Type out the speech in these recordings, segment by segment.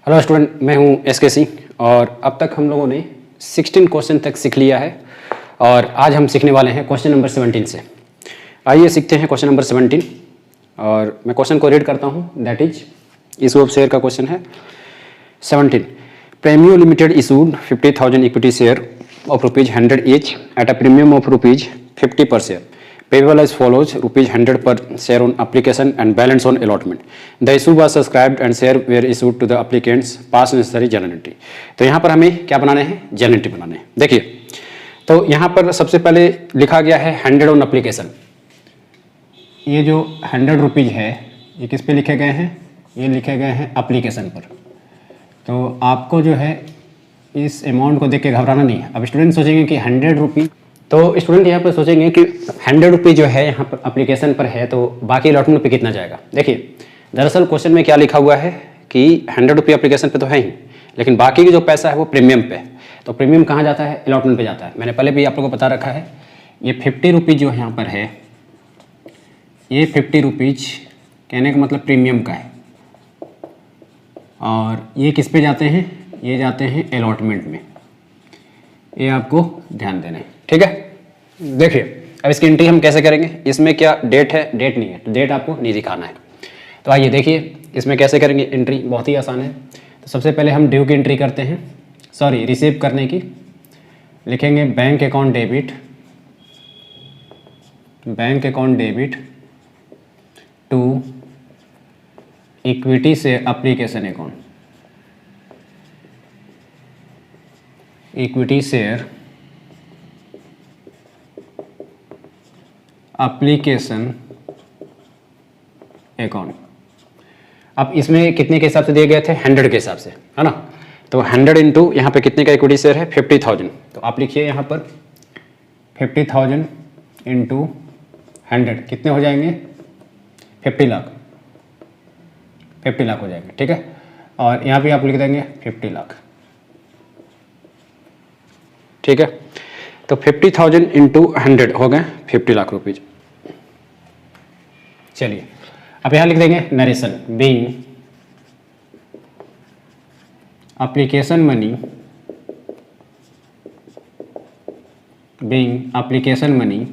Hello student, मैं हूं SK Singh और अब तक हम लोगों ने 16 क्वेश्चन तक सीख लिया है और आज हम सीखने वाले हैं क्वेश्चन नंबर 17 से। आइए सीखते हैं क्वेश्चन नंबर 17 और मैं क्वेश्चन को रीड करता हूं। That is issue of share का क्वेश्चन है 17। Premio limited issued 50,000 equity share of ₹100 each at a premium of ₹50 per share. Payable as follows: ₹100 per share on application and balance on allotment. The issue was subscribed and share were issued to the applicants. Pass necessary journal entry. तो यहाँ पर हमें क्या बनाने हैं? journal entry बनाने हैं। देखिए, तो यहाँ पर सबसे पहले लिखा गया है 100 ऑन एप्लीकेशन। ये जो 100 रुपीज़ है ये किस पे लिखे गए हैं? ये लिखे गए हैं एप्लीकेशन पर। तो आपको जो है इस अमाउंट को देख के घबराना नहीं है। अब स्टूडेंट सोचेंगे कि 100 रुपीज़, तो स्टूडेंट यहाँ पर सोचेंगे कि 100 रुपीज़ जो है यहाँ पर एप्लीकेशन पर है तो बाकी अलॉटमेंट पे कितना जाएगा। देखिए, दरअसल क्वेश्चन में क्या लिखा हुआ है कि 100 रुपये एप्लीकेशन पे तो है ही, लेकिन बाकी की जो पैसा है वो प्रीमियम पे है। तो प्रीमियम कहाँ जाता है? अलॉटमेंट पे जाता है। मैंने पहले भी आप लोगों को बता रखा है। ये 50 रुपीज़ जो यहाँ पर है, ये 50 रुपीज़ कहने का मतलब प्रीमियम का है और ये किस पे जाते हैं? ये जाते हैं अलॉटमेंट में। ये आपको ध्यान देना है, ठीक है। देखिए, अब इसकी एंट्री हम कैसे करेंगे? इसमें क्या डेट है? डेट नहीं है, तो डेट आपको नहीं दिखाना है। तो आइए देखिए इसमें कैसे करेंगे एंट्री। बहुत ही आसान है। तो सबसे पहले हम ड्यू की एंट्री करते हैं, सॉरी रिसीव करने की। लिखेंगे bank account debit, bank account debit to equity से application account, equity share application account. अब इसमें कितने के हिसाब से दिए गए थे? 100 के हिसाब से, है ना। तो 100 इंटू यहाँ पे कितने का इक्विटी शेयर है? 50,000। तो आप लिखिए यहाँ पर 50,000 इंटू 100 कितने हो जाएंगे? 50 लाख, 50 लाख हो जाएंगे, ठीक है। और यहाँ पे आप लिख देंगे 50 लाख, ठीक है। तो 50,000 इंटू 100 हो गए 50 लाख रुपीज। चलिए अब यहाँ लिख देंगे narration being application money, being application money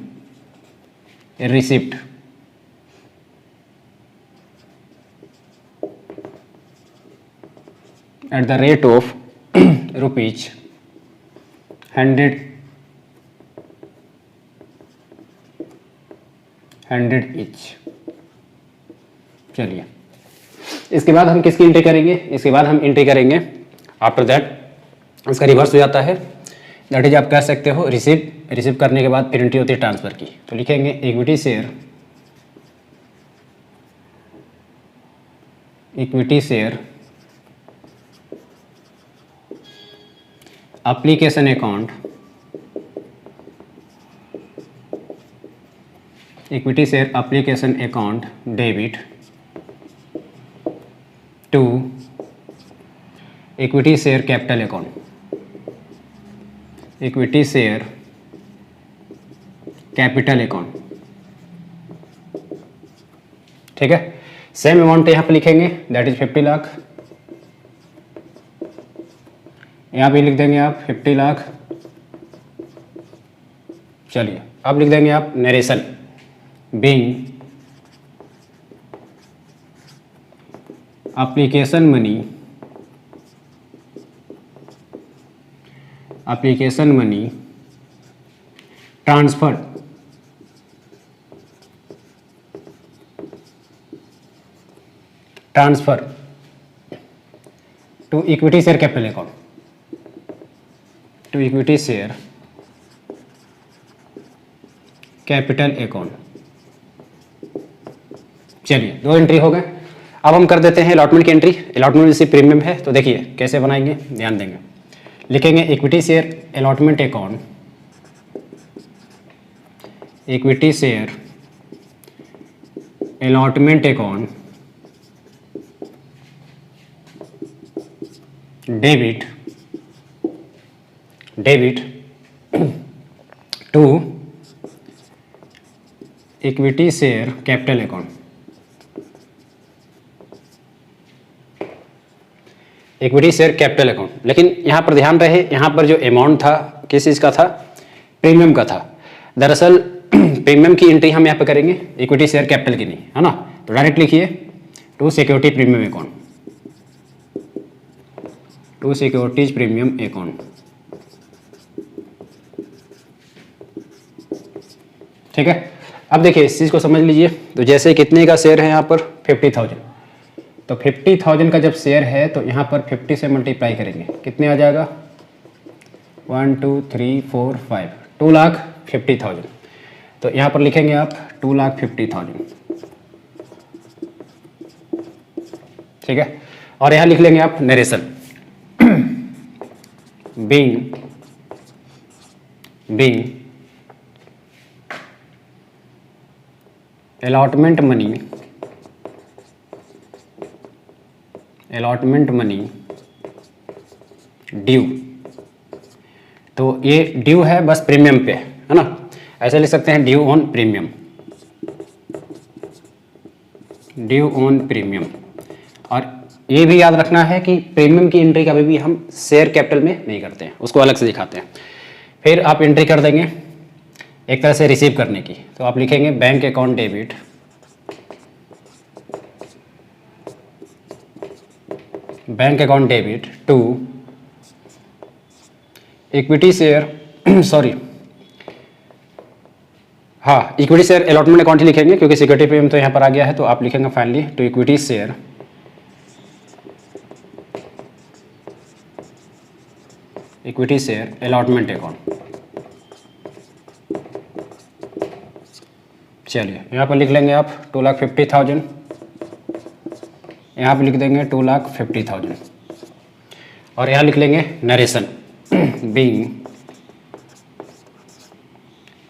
receipt at the rate of rupees 100 each। चलिए, इसके बाद हम किसकी एंट्री करेंगे? इसके बाद हम एंट्री करेंगे आफ्टर दैट इसका रिवर्स हो जाता है। दैट इज आप कह सकते हो रिसीव करने के बाद फिर एंट्री होती है ट्रांसफ़र की। तो लिखेंगे equity share, equity share application account, equity share application account debit to equity share capital account, equity share capital account, ठीक है। सेम अमाउंट यहाँ पे लिखेंगे, दैट इज 50 लाख। यहाँ पे लिख देंगे आप 50 लाख। चलिए अब लिख देंगे आप narration being application money, application money transfer to equity share capital account, to equity share capital account. चलिए, दो एंट्री हो गए। अब हम कर देते हैं अलॉटमेंट की एंट्री। अलॉटमेंट जैसे प्रीमियम है तो देखिए कैसे बनाएंगे, ध्यान देंगे। लिखेंगे equity share allotment account, equity share allotment account debit to equity share capital account. Equity share capital account. लेकिन यहाँ पर ध्यान रहे, यहाँ पर जो अमाउंट था किस चीज़ का था, प्रीमियम का था। दरअसल प्रीमियम की एंट्री हम यहाँ पर करेंगे, इक्विटी शेयर कैपिटल की नहीं, है ना। तो डायरेक्ट लिखिए to security premium account, to securities premium account, ठीक है। अब देखिए इस चीज़ को समझ लीजिए। तो जैसे कितने का शेयर है यहाँ पर 50,000, तो 50,000 का जब शेयर है तो यहाँ पर 50 से मल्टीप्लाई करेंगे, कितने आ जाएगा 1 2 3 4 5, 2,50,000। तो यहाँ पर लिखेंगे आप 2,50,000, ठीक है। और यहाँ लिख लेंगे आप narration being allotment money due. तो ये ड्यू है बस प्रीमियम पे, है ना। ऐसे लिख सकते हैं due on premium, due on premium. और ये भी याद रखना है कि प्रीमियम की एंट्री कभी भी हम शेयर कैपिटल में नहीं करते हैं, उसको अलग से दिखाते हैं। फिर आप एंट्री कर देंगे एक तरह से रिसीव करने की। तो आप लिखेंगे bank account debit, bank account debit to equity share sorry हाँ, इक्विटी शेयर अलॉटमेंट अकाउंट ही लिखेंगे क्योंकि सिक्योरिटी प्रीमियम तो यहाँ पर आ गया है। तो आप लिखेंगे finally to equity share allotment account. चलिए यहाँ पर लिख लेंगे आप 2,50,000, यहाँ पर लिख देंगे 2,50,000 और यहाँ लिख लेंगे narration being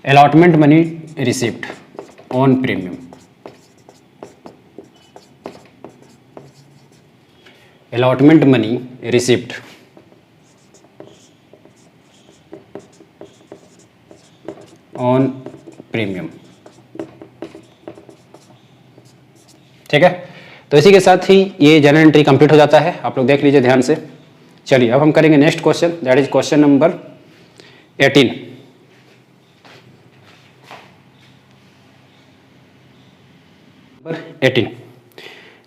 allotment money received on premium, allotment money received on premium, ठीक है। तो इसी के साथ ही ये जनरल एंट्री कंप्लीट हो जाता है, आप लोग देख लीजिए ध्यान से। चलिए अब हम करेंगे next question, that is question number 18। Number 18।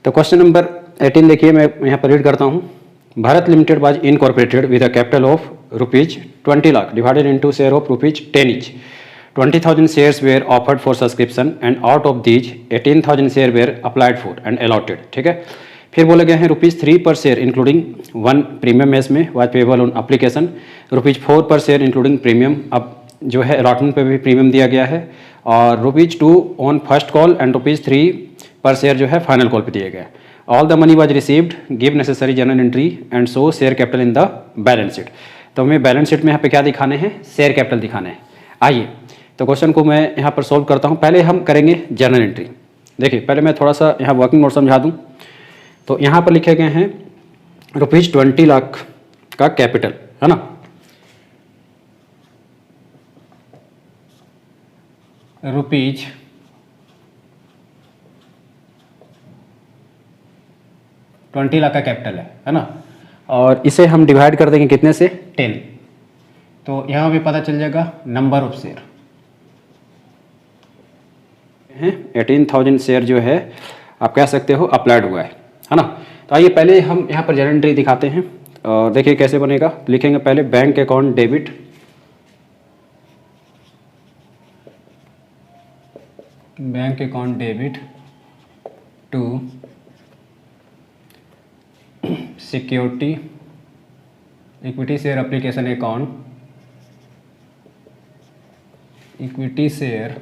तो क्वेश्चन नंबर 18 देखिए, मैं यहाँ पर रीड करता हूँ। Bharat limited was incorporated with a capital of ₹20 lakh divided into share of ₹10 each. 20,000 shares were offered for subscription and out of these 18,000 shares were applied for and allotted, ठीक है। फिर बोले गए हैं ₹3 पर शेयर इंक्लूडिंग 1 प्रीमियम एस में was payable on application, ₹4 पर share including premium, अब जो है अलॉटमेंट पे भी प्रीमियम दिया गया है, और ₹2 ऑन फर्स्ट कॉल एंड ₹3 पर शेयर जो है फाइनल कॉल पे दिए गए। All the money was received, give necessary general entry and show share capital in the balance sheet. तो हमें बैलेंस शीट में यहाँ पे क्या दिखाने हैं, शेयर कैपिटल दिखाने हैं। आइए तो क्वेश्चन को मैं यहाँ पर सॉल्व करता हूँ। पहले हम करेंगे जनरल एंट्री। देखिए पहले मैं थोड़ा सा यहाँ वर्किंग नोट समझा दूँ। तो यहाँ पर लिखे गए हैं ₹20 लाख का कैपिटल, है ना। ₹20 लाख का कैपिटल है ना। और इसे हम डिवाइड कर देंगे कितने से, 10। तो यहाँ भी पता चल जाएगा नंबर ऑफ शेयर है 18,000 शेयर जो है आप कह सकते हो अप्लाइड हुआ है ना। तो आइए पहले हम यहाँ पर जनरल एंट्री दिखाते हैं और देखिए कैसे बनेगा। लिखेंगे पहले bank account debit, bank account debit to security equity share application account, equity share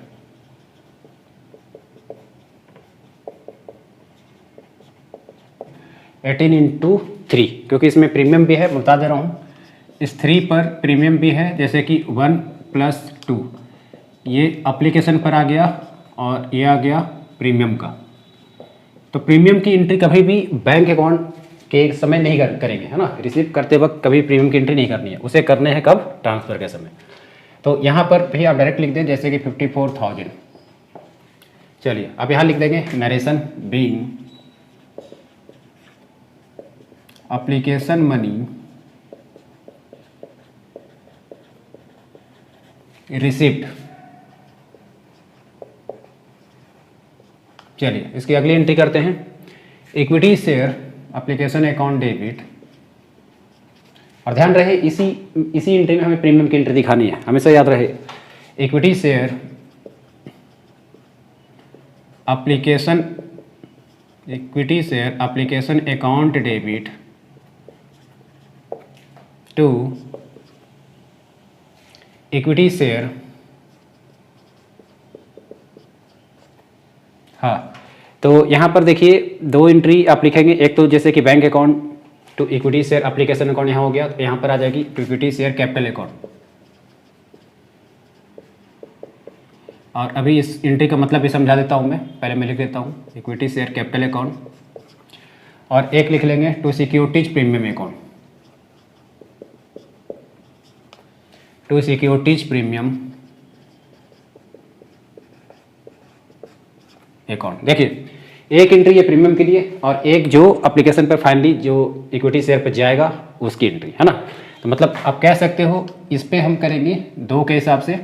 eighteen into 3, क्योंकि इसमें प्रीमियम भी है, बता दे रहा हूँ। इस 3 पर प्रीमियम भी है, जैसे कि 1 + 2 ये एप्लीकेशन पर आ गया और ये आ गया प्रीमियम का। तो प्रीमियम की एंट्री कभी भी बैंक अकाउंट के समय नहीं करेंगे, है ना। रिसीव करते वक्त कभी प्रीमियम की एंट्री नहीं करनी है, उसे करने हैं कब, ट्रांसफ़र के समय। तो यहाँ पर भी आप डायरेक्ट लिख दें जैसे कि 54,000। चलिए अब यहाँ लिख देंगे narration being application money receipt. चलिए इसकी अगली एंट्री करते हैं। Equity share application account debit, और ध्यान रहे इसी एंट्री में हमें प्रीमियम की एंट्री दिखानी है, हमेशा याद रहे। Equity share application account debit to equity share, हाँ तो यहाँ पर देखिए दो एंट्री आप लिखेंगे, एक तो जैसे कि bank account to equity share application account यहाँ हो गया, तो यहाँ पर आ जाएगी to equity share capital account. और अभी इस एंट्री का मतलब भी समझा देता हूँ मैं, पहले मैं लिख देता हूँ इक्विटी शेयर कैपिटल अकाउंट, और एक लिख लेंगे to securities premium account, to securities premium account. देखिए एक एंट्री ये प्रीमियम के लिए, और एक जो एप्लीकेशन पर फाइनली जो इक्विटी शेयर पर जाएगा उसकी एंट्री है ना। तो मतलब आप कह सकते हो इस पे हम करेंगे दो के हिसाब से,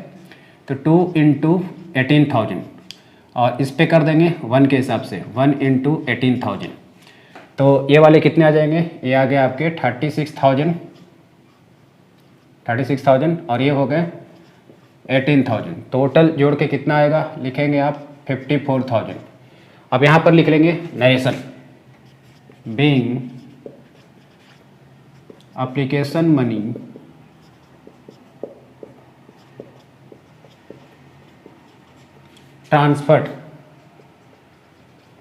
तो 2 इंटू 18,000, और इस पे कर देंगे 1 के हिसाब से 1 इंटू 18,000। तो ये वाले कितने आ जाएंगे, ये आ गए आपके 36,000 और ये हो गए 18,000। टोटल जोड़ के कितना आएगा लिखेंगे आप 54,000। अब यहाँ पर लिख लेंगे narration, being application money transferred.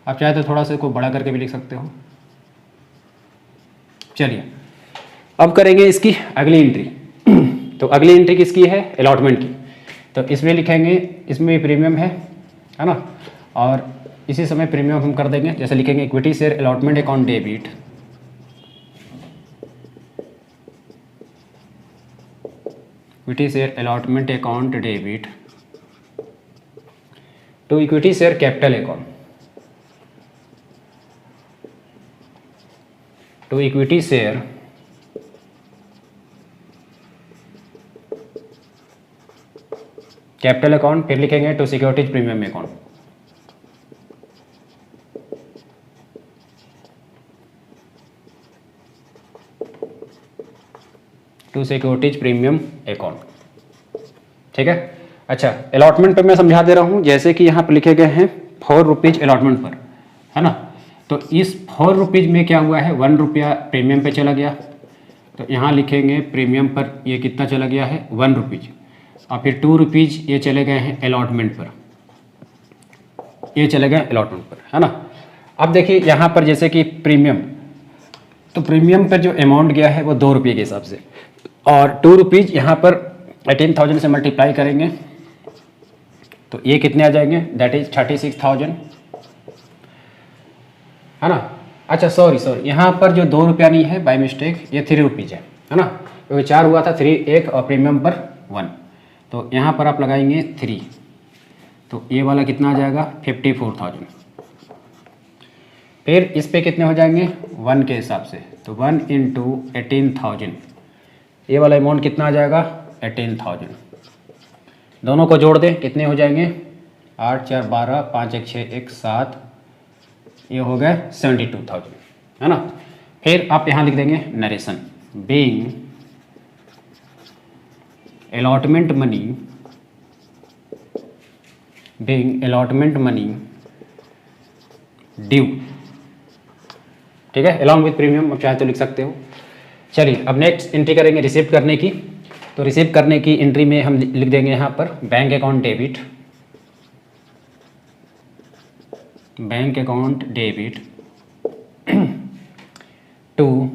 आप चाहे तो थोड़ा सा को बड़ा करके भी लिख सकते हो। चलिए अब करेंगे इसकी अगली एंट्री। तो अगली एंट्री किसकी है, अलॉटमेंट की। तो इसमें लिखेंगे, इसमें भी प्रीमियम है ना, और इसी समय प्रीमियम हम कर देंगे, जैसे लिखेंगे equity share allotment account debit equity share allotment account debit to equity share capital account, to equity share capital account, फिर लिखेंगे to securities premium account. To securities premium account, ठीक है। अच्छा अलॉटमेंट पे मैं समझा दे रहा हूँ, जैसे कि यहाँ पर लिखे गए हैं 4 रुपीज़ अलॉटमेंट पर, है ना। तो इस 4 रुपीज़ में क्या हुआ है, 1 रुपया प्रीमियम पे चला गया, तो यहाँ लिखेंगे प्रीमियम पर ये कितना चला गया है 1 रुपीज़, और फिर 2 रुपीज़ ये चले गए हैं अलॉटमेंट पर, ये चले गए अलॉटमेंट पर, है ना। अब देखिए यहाँ पर जैसे कि प्रीमियम, तो प्रीमियम पर जो अमाउंट गया है वो 2 रुपये के हिसाब से, और 2 रुपीज़ यहाँ पर 18,000 से मल्टीप्लाई करेंगे तो ये कितने आ जाएंगे, दैट इज 36,000, है ना। अच्छा सॉरी यहाँ पर जो 2 रुपया नहीं है बाय मिस्टेक, ये 3 रुपीज़ है ना, क्योंकि 4 हुआ था, 3 1 और प्रीमियम पर 1, तो यहाँ पर आप लगाएंगे 3, तो ये वाला कितना आ जाएगा 54,000। फिर इस पे कितने हो जाएंगे 1 के हिसाब से, तो 1 इंटू 18,000, ये वाला अमाउंट कितना आ जाएगा 18,000। दोनों को जोड़ दें कितने हो जाएंगे 8 4 12 5 1 6 1 7, ये हो गए 72,000, है ना। फिर आप यहाँ लिख देंगे narration, being allotment money due, ठीक है, अलॉन्ग विथ प्रीमियम, आप चाहे तो लिख सकते हो। चलिए अब नेक्स्ट एंट्री करेंगे रिसीव करने की। तो रिसीव करने की एंट्री में हम लिख देंगे यहाँ पर bank account debit to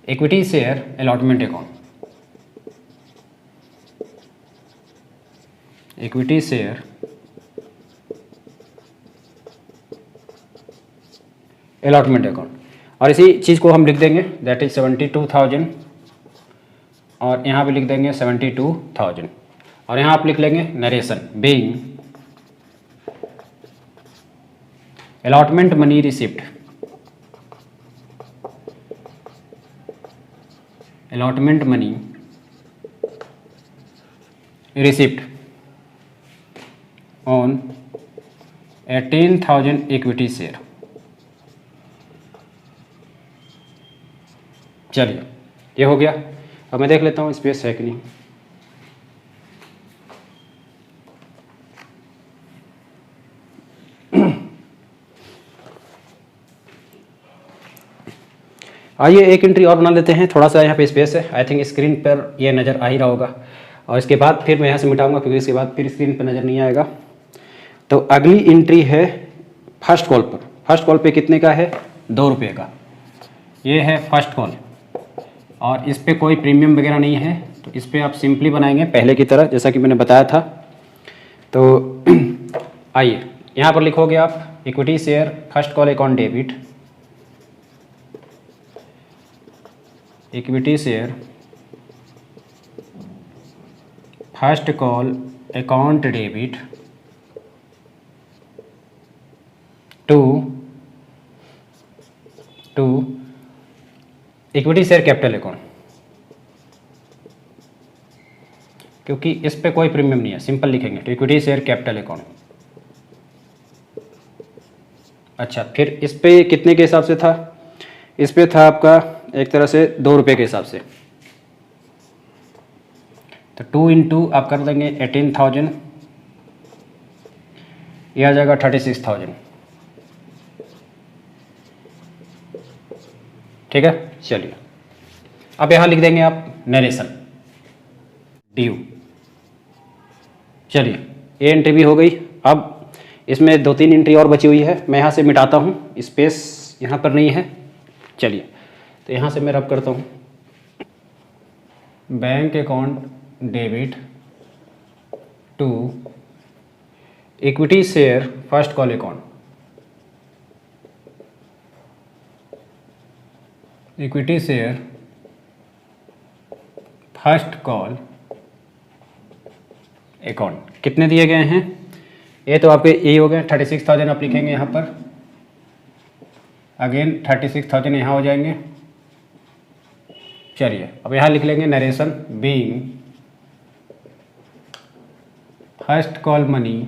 equity share allotment account, equity share allotment account, और इसी चीज़ को हम लिख देंगे दैट इज 72,000, और यहाँ पे लिख देंगे 72,000, और यहाँ आप लिख लेंगे narration, being allotment money receipt allotment money receipt on 18,000 equity share. चलिए ये हो गया। अब मैं देख लेता हूँ स्पेस है कि नहीं। आइए एक एंट्री और बना लेते हैं, थोड़ा सा यहाँ पे स्पेस है, आई थिंक स्क्रीन पर ये नज़र आ ही रहा होगा। और इसके बाद फिर मैं यहाँ से मिटाऊंगा क्योंकि इसके बाद फिर स्क्रीन पर नज़र नहीं आएगा। तो अगली एंट्री है फर्स्ट कॉल पर। फर्स्ट कॉल पे कितने का है? 2 रुपये का। ये है फर्स्ट कॉल और इस पर कोई प्रीमियम वगैरह नहीं है, तो इस पर आप सिंपली बनाएंगे पहले की तरह जैसा कि मैंने बताया था। तो आइए यहाँ पर लिखोगे आप equity share first call account debit, equity share first call account debit to equity share capital account, क्योंकि इस पे कोई प्रीमियम नहीं है, सिंपल लिखेंगे तो इक्विटी शेयर कैपिटल अकाउंट। अच्छा, फिर इस पे कितने के हिसाब से था? इस पे था आपका एक तरह से 2 रुपये के हिसाब से। तो 2 इंटू आप कर देंगे 18,000, ये आ जाएगा 36,000। ठीक है, चलिए अब यहाँ लिख देंगे आप नरेशन ड्यू। चलिए ये एंट्री भी हो गई। अब इसमें 2-3 एंट्री और बची हुई है, मैं यहाँ से मिटाता हूँ, स्पेस यहाँ पर नहीं है। चलिए तो यहाँ से मैं रब करता हूँ bank account debit to equity share first call account, equity share first call account. कितने दिए गए हैं? ये तो आपके ये हो गए 36,000 आप लिखेंगे यहाँ पर, अगेन 36,000 यहाँ हो जाएंगे। चलिए अब यहाँ लिख लेंगे narration being first call money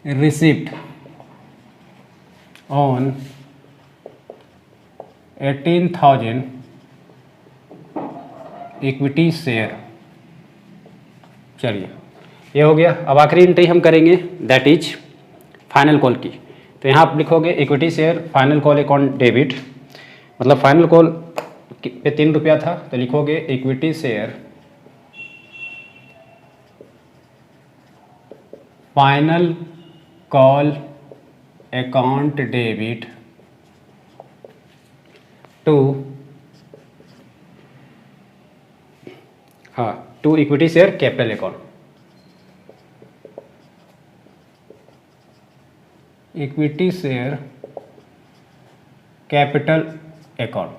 receipt on 18,000 equity share. चलिए ये हो गया। अब आखिरी एंट्री हम करेंगे दैट इज फाइनल कॉल की। तो यहाँ आप लिखोगे equity share final call account debit, मतलब फाइनल कॉल पे 3 रुपया था तो लिखोगे equity share final call account debit to equity share capital account, equity share capital account.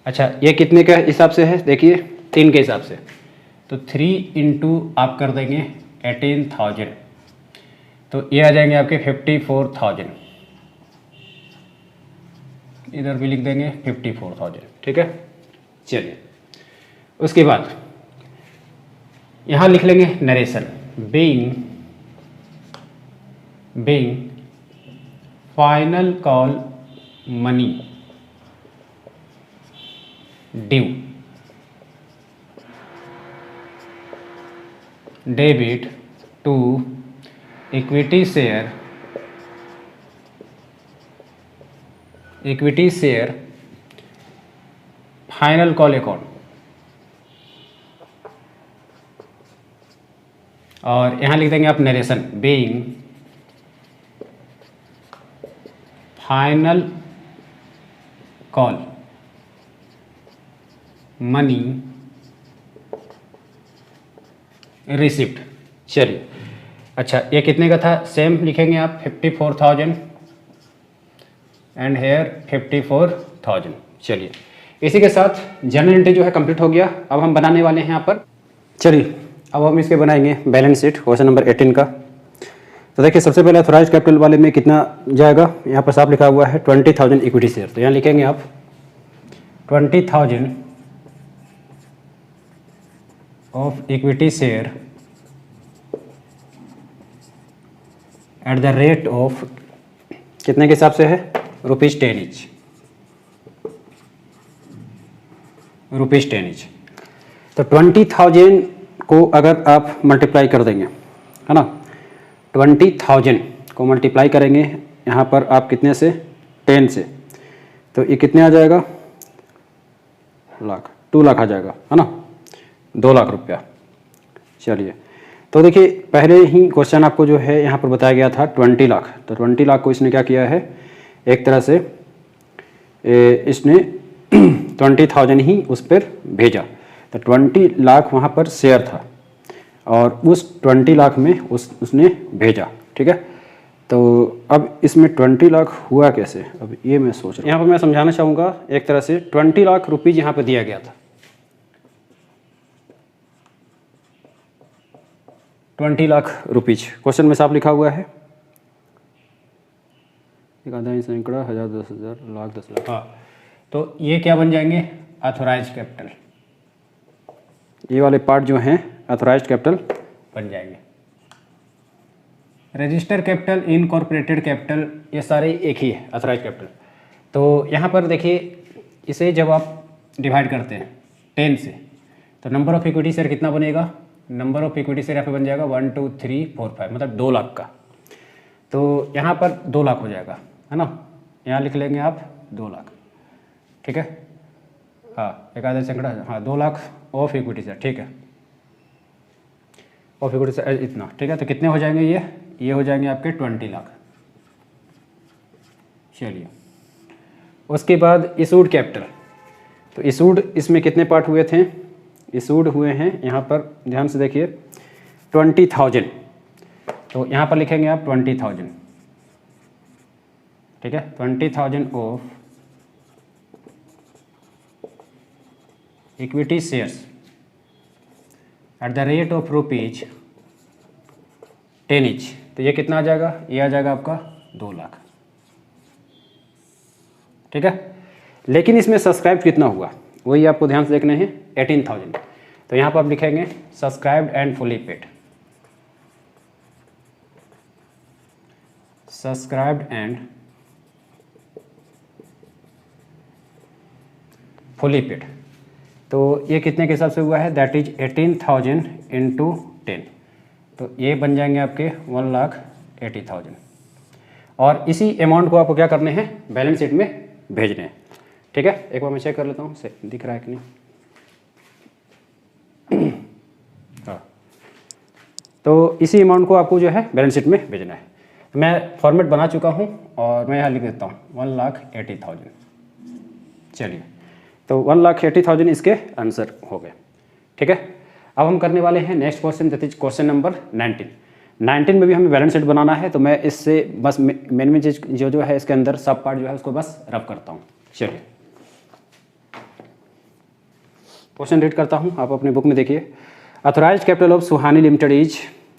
अच्छा ये कितने के हिसाब से है? देखिए 3 के हिसाब से, तो 3 इंटू आप कर देंगे 18,000, तो ये आ जाएंगे आपके 54,000। इधर भी लिख देंगे 54,000। ठीक है, चलिए उसके बाद यहाँ लिख लेंगे narration being final call money due debit to equity share final call account. और यहाँ लिख देंगे आप narration being final call money receipt. चलिए अच्छा ये कितने का था? सेम लिखेंगे आप 54,000 एंड हेयर 54,000। चलिए इसी के साथ जनरल एंट्री जो है कंप्लीट हो गया। अब हम बनाने वाले हैं यहाँ पर, चलिए अब हम इसके बनाएंगे बैलेंस शीट क्वेश्चन नंबर 18 का। तो देखिए सबसे पहले ऑथराइज कैपिटल वाले में कितना जाएगा, यहाँ पर साफ लिखा हुआ है 20,000 इक्विटी शेयर। तो यहाँ लिखेंगे आप 20,000 of equity share at the rate of कितने के हिसाब से है, ₹10 ईच, ₹10 ईच। तो 20,000 को अगर आप मल्टीप्लाई कर देंगे, है ना, 20,000 को मल्टीप्लाई करेंगे यहाँ पर आप कितने से, 10 से, तो ये कितने आ जाएगा, लाख, 2 लाख आ जाएगा, है ना, 2 लाख रुपया। चलिए तो देखिए पहले ही क्वेश्चन आपको जो है यहाँ पर बताया गया था 20 लाख, तो 20 लाख को इसने क्या किया है, एक तरह से इसने 20,000 ही उस पर भेजा। तो 20 लाख वहाँ पर शेयर था और उस 20 लाख में उसने भेजा, ठीक है। तो अब इसमें 20 लाख हुआ कैसे, अब ये मैं सोच रहा हूँ। यहाँ पर मैं समझाना चाहूँगा एक तरह से 20 लाख रुपीज़ यहाँ पर दिया गया था, 20 लाख रुपीज़ क्वेश्चन में साफ लिखा हुआ है, एक आधा सैकड़ा, हज़ार, 10,000, लाख, 10 लाख। हाँ, तो ये क्या बन जाएंगे, ऑथोराइज कैपिटल। ये वाले पार्ट जो हैं ऑथोराइज कैपिटल बन जाएंगे। रजिस्टर कैपिटल, इनकॉर्पोरेटेड कैपिटल, ये सारे एक ही है, ऑथोराइज कैपिटल। तो यहाँ पर देखिए इसे जब आप डिवाइड करते हैं 10 से, तो नंबर ऑफ इक्विटी शेयर कितना बनेगा, नंबर ऑफ इक्विटी शेयर यहाँ पे बन जाएगा 1 2 3 4 5, मतलब 2 लाख का। तो यहाँ पर 2 लाख हो जाएगा, है ना, यहाँ लिख लेंगे आप 2 लाख, ठीक है। हाँ, एक आधा सैकड़ा, हाँ 2 लाख ऑफ इक्विटी शेयर, ठीक है, ऑफ इक्विटी शेयर इतना, ठीक है। तो कितने हो जाएंगे ये हो जाएंगे आपके 20 लाख। चलिए उसके बाद इशूड कैपिटल, तो इशूड इसमें कितने पार्ट हुए थे, इशूड हुए हैं यहाँ पर ध्यान से देखिए 20,000, तो यहाँ पर लिखेंगे आप 20,000, ठीक है, 20,000 of equity shares at the rate of ₹10 each. तो ये कितना आ जाएगा, ये आ जाएगा आपका 2 लाख, ठीक है। लेकिन इसमें सब्सक्राइब कितना हुआ वही आपको ध्यान से देखना है, 18,000। तो यहाँ पर आप लिखेंगे subscribed and fully paid, subscribed and fully paid. तो ये कितने के हिसाब से हुआ है, दैट इज 18,000 इंटू 10, तो ये बन जाएंगे आपके 1,80,000। और इसी अमाउंट को आपको क्या करने हैं, बैलेंस शीट में भेजने हैं, ठीक है। एक बार मैं चेक कर लेता हूँ दिख रहा है कि नहीं। हाँ, तो इसी अमाउंट को आपको जो है बैलेंस शीट में भेजना है। मैं फॉर्मेट बना चुका हूँ और मैं यहाँ लिख देता हूँ 1,80,000। चलिए तो 1,80,000 इसके आंसर हो गए, ठीक है। अब हम करने वाले हैं next question, that is question number 19 में भी हमें बैलेंस शीट बनाना है। तो मैं इससे बस मेन चीज जो है इसके अंदर सब पार्ट जो है उसको बस रब करता हूँ। चलिए क्वेश्चन रीड करता हूँ, आप अपने बुक में देखिए। Authorised capital of Suhani limited is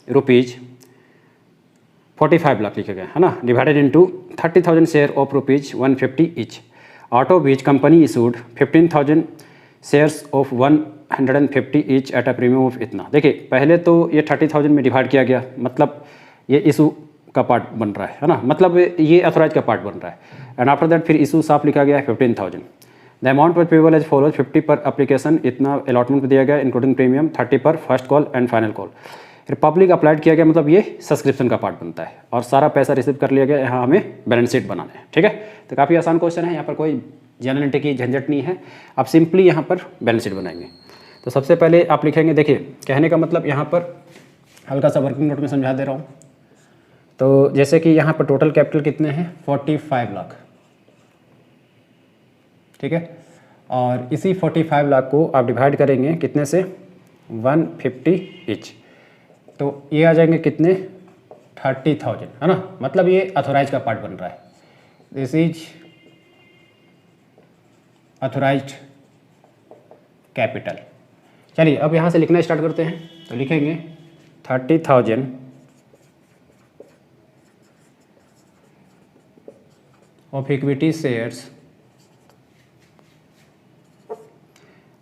₹45 lakh लिखे गए, है ना, divided into 30,000 share of ₹150 each, out of which company issued 15,000 shares of 150 each at a premium of इतना। देखिए पहले तो ये 30,000 में डिवाइड किया गया, मतलब ये इशू का पार्ट बन रहा है ना, मतलब ये ऑथोराइज का पार्ट बन रहा है। एंड आफ्टर दैट फिर इशू साफ लिखा गया है 15,000। The amount was payable as follows 50 per application, इतना अलॉटमेंट पर दिया गया इंक्लूडिंग प्रीमियम, 30 पर first call and final call. फिर पब्लिक अप्लाइड किया गया, मतलब ये सब्सक्रिप्शन का पार्ट बनता है और सारा पैसा रिसीव कर लिया गया। यहाँ हमें बैलेंस शीट बनाना है, ठीक है। तो काफ़ी आसान क्वेश्चन है, यहाँ पर कोई जनरलिटी की झंझट नहीं है, आप सिंपली यहाँ पर बैलेंस शीट बनाएंगे। तो सबसे पहले आप लिखेंगे, देखिए कहने का मतलब यहाँ पर हल्का सा वर्किंग नोट में समझा दे रहा हूँ। तो जैसे कि यहाँ पर टोटल कैपिटल कितने हैं, 45 लाख, ठीक है। और इसी 45 लाख को आप डिवाइड करेंगे कितने से, 150 ईच, तो ये आ जाएंगे कितने, 30,000, है ना, मतलब ये ऑथोराइज का पार्ट बन रहा है। This is authorised capital. चलिए अब यहाँ से लिखना स्टार्ट करते हैं। तो लिखेंगे 30,000 of equity shares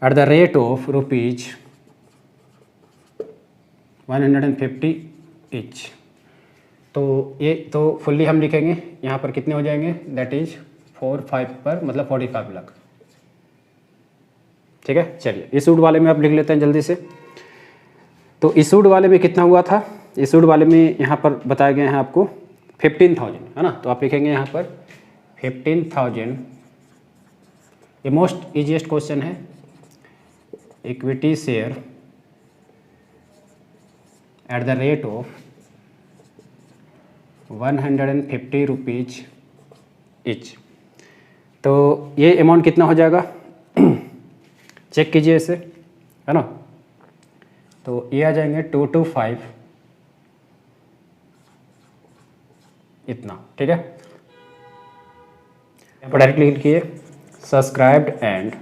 at the rate of rupees 150 each. तो ये तो फुल्ली हम लिखेंगे, यहाँ पर कितने हो जाएंगे, दैट इज 4/5 पर, मतलब 45 लाख। ठीक है, चलिए इशूड वाले में आप लिख लेते हैं जल्दी से। तो इशूड वाले में कितना हुआ था, इशूड वाले में यहाँ पर बताया गया है आपको 15,000, है ना। तो आप लिखेंगे यहाँ पर 15,000। ये मोस्ट ईजीएस्ट क्वेश्चन है, equity share at the rate of 150 rupees each. तो ये अमाउंट कितना हो जाएगा, चेक कीजिए इसे, है ना। तो ये आ जाएंगे 225 इतना। ठीक है, यहाँ पर डायरेक्टली लिखिए subscribed and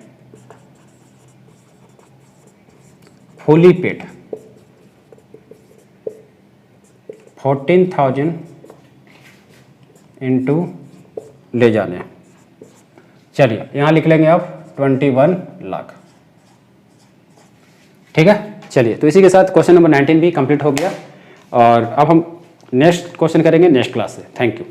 fully paid 14,000 into ले जाने। चलिए यहाँ लिख लेंगे आप 21 लाख। ठीक है, चलिए तो इसी के साथ क्वेश्चन नंबर 19 भी कंप्लीट हो गया और अब हम नेक्स्ट क्वेश्चन करेंगे नेक्स्ट क्लास से। Thank you.